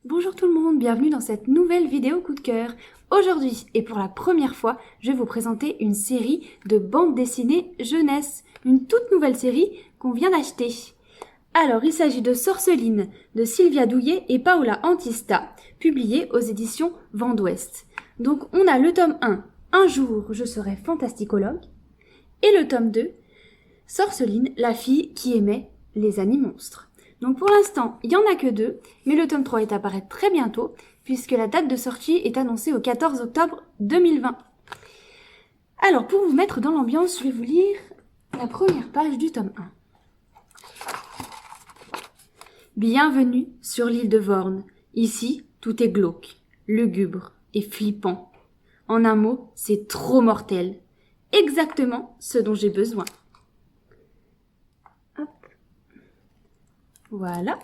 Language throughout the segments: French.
Bonjour tout le monde, bienvenue dans cette nouvelle vidéo coup de cœur. Aujourd'hui, et pour la première fois, je vais vous présenter une série de bandes dessinées jeunesse. Une toute nouvelle série qu'on vient d'acheter. Alors, il s'agit de Sorceline, de Sylvia Douillet et Paola Antista, publié aux éditions Vent d'Ouest. Donc, on a le tome 1, Un jour, je serai fantasticologue, et le tome 2, Sorceline, la fille qui aimait les animonstres. Donc pour l'instant, il n'y en a que 2, mais le tome 3 est à paraître très bientôt, puisque la date de sortie est annoncée au 14 octobre 2020. Alors pour vous mettre dans l'ambiance, je vais vous lire la première page du tome 1. Bienvenue sur l'île de Vorn. Ici, tout est glauque, lugubre et flippant. En un mot, c'est trop mortel. Exactement ce dont j'ai besoin. Voilà.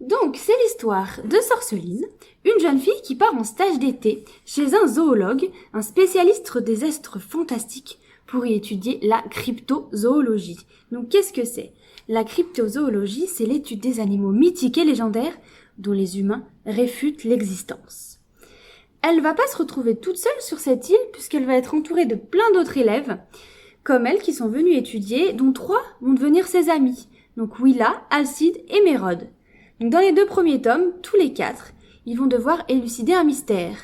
Donc, c'est l'histoire de Sorceline, une jeune fille qui part en stage d'été chez un zoologue, un spécialiste des êtres fantastiques, pour y étudier la cryptozoologie. Donc, qu'est-ce que c'est? La cryptozoologie, c'est l'étude des animaux mythiques et légendaires dont les humains réfutent l'existence. Elle va pas se retrouver toute seule sur cette île, puisqu'elle va être entourée de plein d'autres élèves, comme elle, qui sont venus étudier, dont 3 vont devenir ses amis. Donc Willa, Alcide et Mérode. Donc dans les 2 premiers tomes, tous les 4, ils vont devoir élucider un mystère.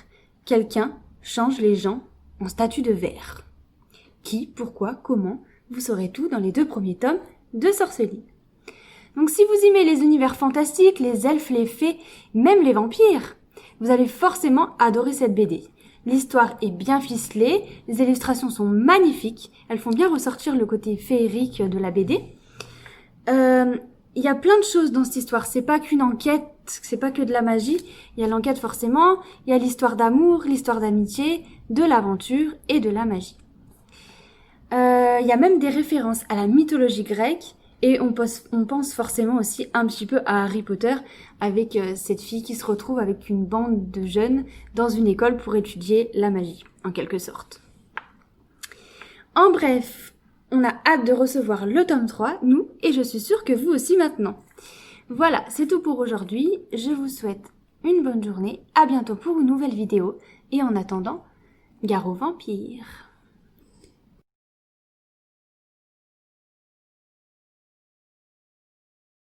Quelqu'un change les gens en statues de verre. Qui, pourquoi, comment, vous saurez tout dans les 2 premiers tomes de Sorceline. Donc si vous aimez les univers fantastiques, les elfes, les fées, même les vampires, vous allez forcément adorer cette BD. L'histoire est bien ficelée, les illustrations sont magnifiques, elles font bien ressortir le côté féerique de la BD. Il y a plein de choses dans cette histoire. C'est pas qu'une enquête, c'est pas que de la magie. Il y a l'enquête forcément, il y a l'histoire d'amour, l'histoire d'amitié, de l'aventure et de la magie. Il y a même des références à la mythologie grecque et on pense forcément aussi un petit peu à Harry Potter avec cette fille qui se retrouve avec une bande de jeunes dans une école pour étudier la magie, en quelque sorte. En bref, on a hâte de recevoir le tome 3, nous, et je suis sûre que vous aussi maintenant. Voilà, c'est tout pour aujourd'hui. Je vous souhaite une bonne journée, à bientôt pour une nouvelle vidéo, et en attendant, gare aux vampires.